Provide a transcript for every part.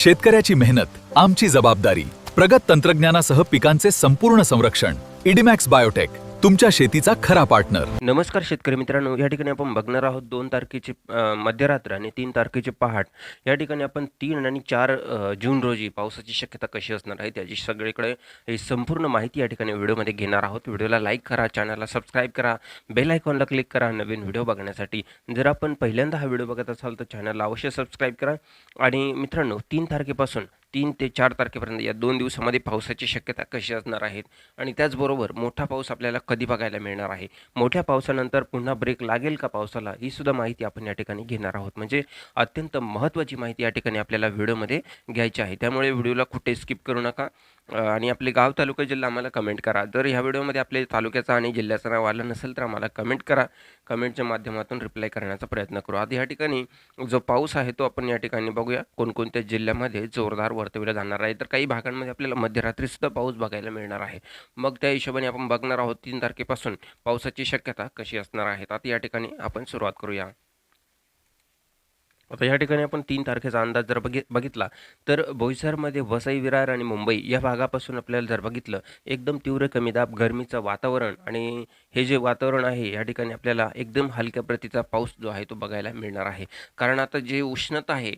शेतकऱ्याची मेहनत आमची जबाबदारी. प्रगत तंत्रज्ञानासह पिकांचे संपूर्ण संरक्षण. इडिमॅक्स बायोटेक, तुमच्या शेतीचा खरा पार्टनर. नमस्कार शेतकरी मित्रांनो, या ठिकाणी आपण बघणार आहोत 2 तारखेची मध्यरात्र आणि 3 तारखेची पहाट. या ठिकाणी आपण 3 आणि 4 जून रोजी पावसाची शक्यता कशी असणार आहे त्याची सगळीकडे ही संपूर्ण माहिती या ठिकाणी व्हिडिओमध्ये घेणार आहोत. व्हिडिओला लाईक करा, चॅनलला सबस्क्राईब करा, बेल आयकॉनला क्लिक करा नवीन व्हिडिओ बघण्यासाठी. जर आपण पहिल्यांदा हा व्हिडिओ बघत असाल तर चॅनलला अवश्य सबस्क्राईब करा. आणि मित्रांनो, 3 तारखेपासून 3 ते 4 तारखेपर्यंत या 2 दिवसामध्ये पावसाची शक्यता कशी असणार आहेत आणि त्याचबरोबर मोठा पाऊस आपल्याला कधी बघायला मिळणार आहे, मोठ्या पावसानंतर पुन्हा ब्रेक लागेल का पावसाला, ही सुद्धा माहिती आपण या ठिकाणी घेणार आहोत. म्हणजे अत्यंत महत्त्वाची माहिती या ठिकाणी आपल्याला व्हिडिओमध्ये घ्यायची आहे. त्यामुळे व्हिडिओला कुठे स्किप करू नका आणि आपले गाव, तालुका, जिल्हा आम्हाला कमेंट करा. जर ह्या व्हिडिओमध्ये आपले तालुक्याचं आणि जिल्ह्याचं नाव आलं नसेल तर आम्हाला कमेंट करा. कमेंटच्या माध्यमातून रिप्लाय करण्याचा प्रयत्न करू. आधी या ठिकाणी जो पाऊस आहे तो आपण या ठिकाणी बघूया कोणकोणत्या जिल्ह्यामध्ये जोरदार वर्तविला जाणार आहे. तर काही भागांमध्ये आपल्याला मध्यरात्रीसुद्धा पाऊस बघायला मिळणार आहे. मग त्या हिशोबाने आपण बघणार आहोत 3 तारखेपासून पावसाची शक्यता कशी असणार आहे. आता या ठिकाणी आपण सुरुवात करूया. आता या ठिकाणी आपण 3 तारखेचा अंदाज जर बघितला तर बोईसरमध्ये वसई, विरार आणि मुंबई या भागापासून आपल्याला जर बघितलं एकदम तीव्र कमी दाब, गरमीचं वातावरण आणि हे जे वातावरण आहे या ठिकाणी आपल्याला एकदम हलक्या प्रतीचा पाऊस जो आहे तो बघायला मिळणार आहे. कारण आता जे उष्णता आहे,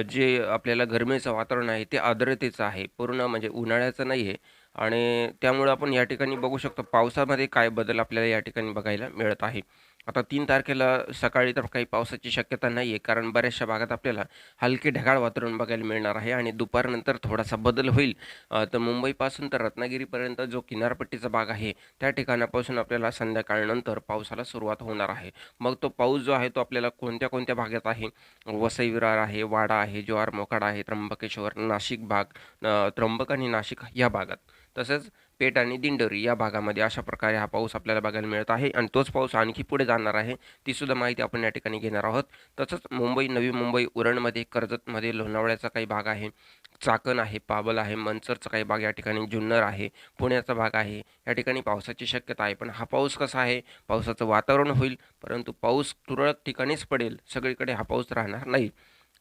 जे आपल्याला गरमीचं वातावरण आहे ते आर्द्रतेचं आहे, पूर्ण म्हणजे उन्हाळ्याचं नाही आहे. आणि त्यामुळं आपण या ठिकाणी बघू शकतो पावसामध्ये काय बदल आपल्याला या ठिकाणी बघायला मिळत आहे. आता 3 तारखेला सकाळी तर काही पावसाची शक्यता नाही आहे, कारण बऱ्याचशा भागात आपल्याला हलके ढगाळ वातावरण बघायला मिळणार आहे आणि दुपारनंतर थोडासा बदल होईल. तर मुंबईपासून तर रत्नागिरीपर्यंत जो किनारपट्टीचा भाग आहे त्या ठिकाणापासून आपल्याला संध्याकाळनंतर पावसाला सुरुवात होणार आहे. मग तो पाऊस जो आहे तो आपल्याला कोणत्या कोणत्या भागात आहे, वसई, विरार आहे, वाडा आहे, जव्हार, मोखाडा आहे, त्र्यंबकेश्वर, नाशिक भाग, त्र्यंबक आणि नाशिक या भागात, तसेच पेठ आणि दिंडोरी या भागामध्ये अशा प्रकारे हा पाऊस आपल्याला बघायला मिळत आहे. आणि तोच पाऊस आणखी पुढे जाणार आहे, ती सुद्धा माहिती आपण या ठिकाणी घेणार आहोत. तसंच मुंबई, नवी मुंबई, उरणमध्ये, कर्जतमध्ये, लोणावळ्याचा काही भाग आहे, चाकण आहे, पाबल आहे, मनसरचा काही भाग या ठिकाणी, जुन्नर आहे, पुण्याचा भाग आहे, या ठिकाणी पावसाची शक्यता आहे. पण हा पाऊस कसा आहे, पावसाचं वातावरण होईल परंतु पाऊस तुरळक ठिकाणीच पडेल, सगळीकडे हा पाऊस राहणार नाही.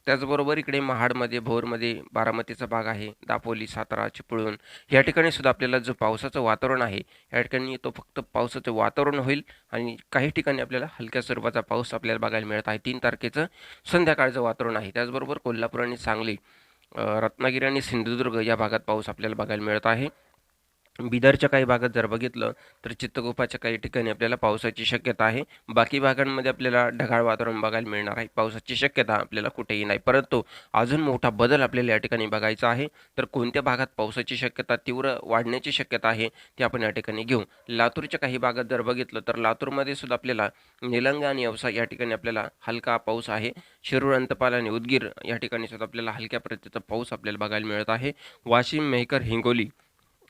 त्याचबरोबर इकडे महाडमध्ये, भोरमध्ये, बारामतीचा भाग आहे, दापोली, सातारा, चिपळूण या ठिकाणी सुद्धा आपल्याला जो पावसाचं वातावरण आहे या ठिकाणी तो फक्त पावसाचं वातावरण होईल आणि काही ठिकाणी आपल्याला हलक्या स्वरूपाचा पाऊस आपल्याला बघायला मिळत आहे. 3 तारखेचं संध्याकाळचं वातावरण आहे. त्याचबरोबर कोल्हापूर आणि सांगली, रत्नागिरी आणि सिंधुदुर्ग या भागात पाऊस आपल्याला बघायला मिळत आहे. बिदरच्या काही भागात जर बघितलं तर चित्तगोफाच्या काही ठिकाणी आपल्याला पावसाची शक्यता आहे. बाकी भागांमध्ये आपल्याला ढगाळ वातावरण बघायला मिळणार आहे. पावसाची शक्यता आपल्याला कुठेही नाही. परंतु अजून मोठा बदल आपल्याला या ठिकाणी बघायचा आहे. तर कोणत्या भागात पावसाची शक्यता तीव्र वाढण्याची शक्यता आहे ते आपण या ठिकाणी घेऊ. लातूरच्या काही भागात जर बघितलं तर लातूरमध्ये सुद्धा आपल्याला निलंगा आणि औसा या ठिकाणी आपल्याला हलका पाऊस आहे. शिरूर, अंतपाल आणि उदगीर या ठिकाणी सुद्धा आपल्याला हलक्या प्रतीचा पाऊस आपल्याला बघायला मिळत आहे. वाशिम, मेहकर, हिंगोली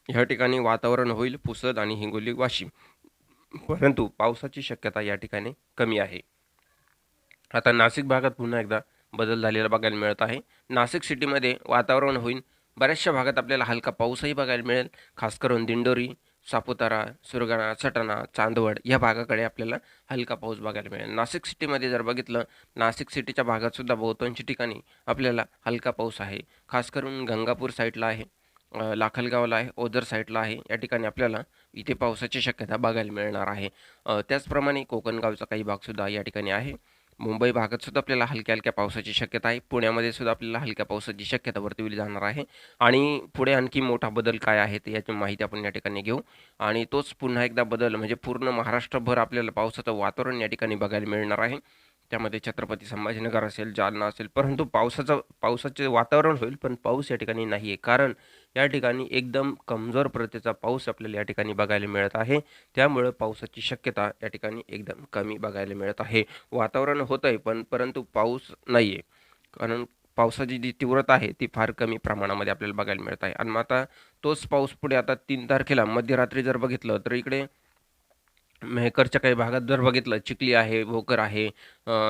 ह्या ठिकाणी वातावरण होईल पुसद आणि हिंगोली, वाशिम, परंतु पावसाची शक्यता या ठिकाणी कमी आहे. आता नाशिक भागात पुन्हा एकदा बदल झालेला बघायला मिळत आहे. नाशिक सिटीमध्ये वातावरण होईल, बऱ्याचशा भागात आपल्याला हलका पाऊसही बघायला मिळेल. खास करून दिंडोरी, सापुतारा, सुरगाणा, सटाणा, चांदवड या भागाकडे आपल्याला हलका पाऊस बघायला मिळेल. नाशिक सिटीमध्ये जर बघितलं, नाशिक सिटीच्या भागात सुद्धा बहुतांश ठिकाणी आपल्याला हलका पाऊस आहे. खास करून गंगापूर साईडला आहे, लाखलगावला आहे, ओझर साईडला आहे, या ठिकाणी आपल्याला इथे पावसाची शक्यता बघायला मिळणार आहे. त्याचप्रमाणे कोकणगावचा काही भागसुद्धा या ठिकाणी आहे. मुंबई भागात सुद्धा आपल्याला हलक्या हलक्या पावसाची शक्यता आहे. पुण्यामध्ये सुद्धा आपल्याला हलक्या पावसाची शक्यता वर्तवली जाणार आहे. आणि पुढे आणखी मोठा बदल काय आहे ते याची माहिती आपण या ठिकाणी घेऊ. आणि तोच पुन्हा एकदा बदल म्हणजे पूर्ण महाराष्ट्रभर आपल्याला पावसाचं वातावरण या ठिकाणी बघायला मिळणार आहे. त्यामध्ये छत्रपती संभाजीनगर असेल, जालना असेल, परंतु पावसाचे वातावरण होईल पण पाऊस या ठिकाणी नाही आहे. कारण या ठिकाणी एकदम कमजोर प्रतीचा पाऊस आपल्याला या ठिकाणी बघायला मिळत आहे. त्यामुळं पावसाची शक्यता या ठिकाणी एकदम कमी बघायला मिळत आहे. वातावरण होत आहे परंतु पाऊस नाही आहे. कारण पावसाची जी तीव्रता आहे ती फार कमी प्रमाणामध्ये आपल्याला बघायला मिळत आहे. आणि मग आता तोच पाऊस पुढे आता 3 तारखेला मध्यरात्री जर बघितलं तर इकडे मेहकरच्या काही भागात जर बघितलं, चिखली आहे, भोकर आहे,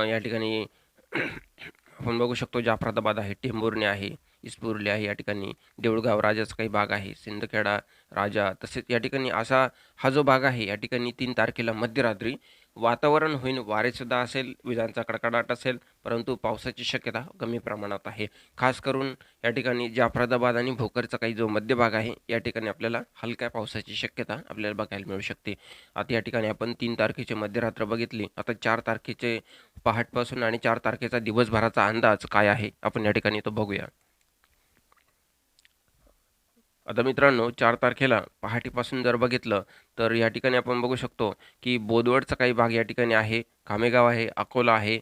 या ठिकाणी आपण बघू शकतो जाफराबाद आहे, टेंभुर्णी आहे, इस्पुर्ली आहे, या ठिकाणी देऊळगाव राजाचा काही भाग आहे, सिंदखेडा राजा, तसेच या ठिकाणी असा हा जो भाग आहे या ठिकाणी 3 तारखेला मध्यरात्री वातावरण होईल, वारेसुद्धा असेल, विजांचा कडकडाट असेल, परंतु पावसाची शक्यता कमी प्रमाणात आहे. खास करून या ठिकाणी जाफराबाद आणि भोकरचा काही जो मध्यभाग आहे, या ठिकाणी आपल्याला हलक्या पावसाची शक्यता आपल्याला बघायला मिळू शकते. आता या ठिकाणी आपण 3 तारखेची मध्यरात्र बघितली. आता 4 तारखेचे पहाटपासून आणि 4 तारखेचा दिवसभराचा अंदाज काय आहे, आपण या ठिकाणी तो बघूया. आता मित्रांनो 4 तारखेला पहाटेपासून जर बघितलं तर या ठिकाणी आपण बघू शकतो की बोदवडचा काही भाग या ठिकाणी आहे, कामेगाव आहे, अकोला आहे,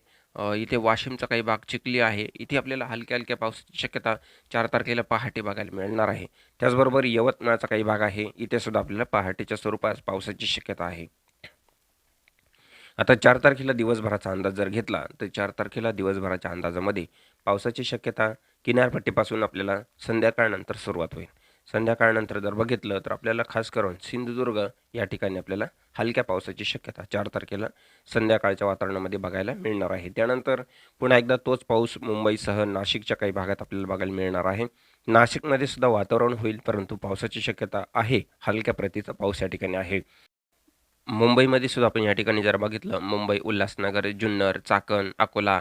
इथे वाशिमचा काही भाग, चिखली आहे. इथे आपल्याला हलक्या-हलक्या पावसाची शक्यता 4 तारखेला पहाटे बघायला मिळणार आहे. त्याचबरोबर यवतमाळचा काही भाग आहे, इथे सुद्धा आपल्याला पहाटेच्या स्वरूपात पावसाची शक्यता आहे. आता 4 तारखेला दिवसभराचा अंदाज जर घेतला तर 4 तारखेला दिवसभराच्या अंदाजामध्ये पावसाची शक्यता किनारपट्टीपासून आपल्याला संध्याकाळनंतर सुरुवात होईल. संध्याकाळनंतर जर बघितलं तर आपल्याला खास करून सिंधुदुर्ग या ठिकाणी आपल्याला हलक्या पावसाची शक्यता 4 तारखेला संध्याकाळच्या वातावरणामध्ये बघायला मिळणार आहे. त्यानंतर पुन्हा एकदा तोच पाऊस मुंबईसह नाशिकच्या काही भागात आपल्याला बघायला मिळणार आहे. नाशिकमध्ये सुद्धा वातावरण होईल, परंतु पावसाची शक्यता आहे. हलक्या प्रतीचा पाऊस या ठिकाणी आहे. मुंबईमध्ये सुद्धा आपण या ठिकाणी जर बघितलं, मुंबई, उल्हासनगर, जुन्नर, चाकण, अकोला,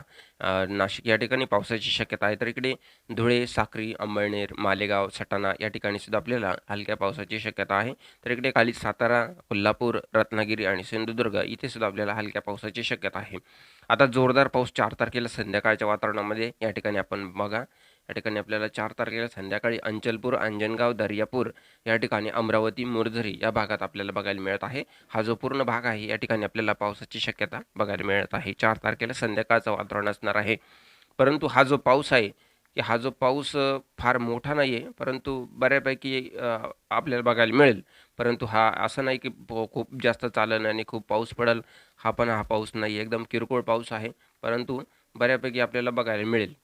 नाशिक या ठिकाणी पावसाची शक्यता आहे. तर इकडे धुळे, साक्री, अंमळनेर, मालेगाव, सटाणा या ठिकाणी सुद्धा आपल्याला हलक्या पावसाची शक्यता आहे. तर इकडे खाली सातारा, कोल्हापूर, रत्नागिरी आणि सिंधुदुर्ग इथे सुद्धा आपल्याला हलक्या पावसाची शक्यता आहे. आता जोरदार पाऊस 4 तारखेला संध्याकाळच्या वातावरणामध्ये या ठिकाणी आपण बघा, या ठिकाणी आपल्याला 4 तारखेला संध्याकाळी अंचलपूर, अंजनगाव, दर्यापूर या ठिकाणी अमरावती, मुरझरी या भागात आपल्याला बघायला मिळत आहे. हा जो पूर्ण भाग आहे या ठिकाणी आपल्याला पावसाची शक्यता बघायला मिळत आहे. 4 तारखेला संध्याकाळचं वातावरण असणार आहे. परंतु हा जो पाऊस आहे, की हा जो पाऊस फार मोठा नाही आहे, परंतु बऱ्यापैकी आपल्याला बघायला मिळेल. परंतु हा असं नाही की खूप जास्त चालेल आणि खूप पाऊस पडेल. हा पाऊस नाही आहे. एकदम किरकोळ पाऊस आहे, परंतु बऱ्यापैकी आपल्याला बघायला मिळेल.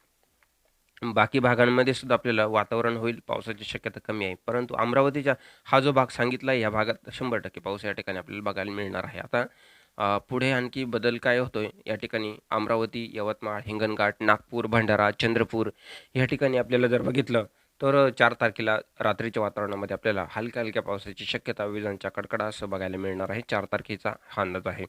बाकी भागांमध्ये सुद्धा आपल्याला वातावरण होईल, पावसाची शक्यता कमी आहे. परंतु अमरावतीच्या हा जो भाग सांगितला आहे, या भागात 100% पाऊस या ठिकाणी आपल्याला बघायला मिळणार आहे. आता पुढे आणखी बदल काय होतोय, या ठिकाणी अमरावती, यवतमाळ, हिंगणघाट, नागपूर, भंडारा, चंद्रपूर या ठिकाणी आपल्याला जर बघितलं तर 4 तारखेला रात्रीच्या वातावरणामध्ये आपल्याला हलक्या-हलक्या पावसाची शक्यता, विजांच्या कडकडाटासह बघायला मिळणार आहे. 4 तारखेचा हा अंदाज आहे.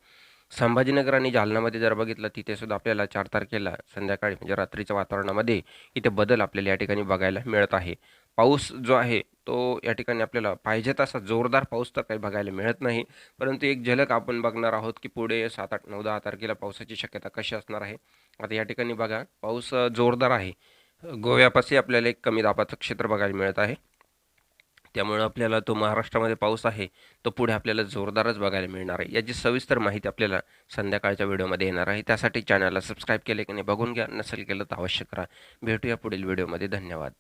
संभाजीनगर आणि जालन्यामध्ये जर बघितलं तिथे सुद्धा आपल्याला 4 तारखेला संध्याकाळी म्हणजे रात्रीच्या वातावरणामध्ये इथे बदल आपल्याला या ठिकाणी बघायला मिळत आहे. पाऊस जो आहे तो या ठिकाणी आपल्याला पाहिजे तसा जोरदार पाऊस तर काही बघायला मिळत नाही. परंतु एक झलक आपण बघणार आहोत, की पुढे 7, 8, 9, 10 तारखेला पावसाची शक्यता कशी असणार आहे. आता या ठिकाणी बघा पाऊस जोरदार आहे. गोव्यापाशी आपल्याला एक कमी दाबाचं क्षेत्र बघायला मिळत आहे. त्यामुळे आपल्याला तो महाराष्ट्रामध्ये पाऊस आहे, तो पुढे आपल्याला जोरदारच बघायला मिळणार आहे. याची सविस्तर माहिती आपल्याला संध्याकाळच्या व्हिडिओमध्ये येणार आहे. त्यासाठी चॅनलला सबस्क्राईब केले की नाही बघून घ्या. नसेल केलं तर अवश्य करा. भेटूया पुढील व्हिडिओमध्ये. धन्यवाद.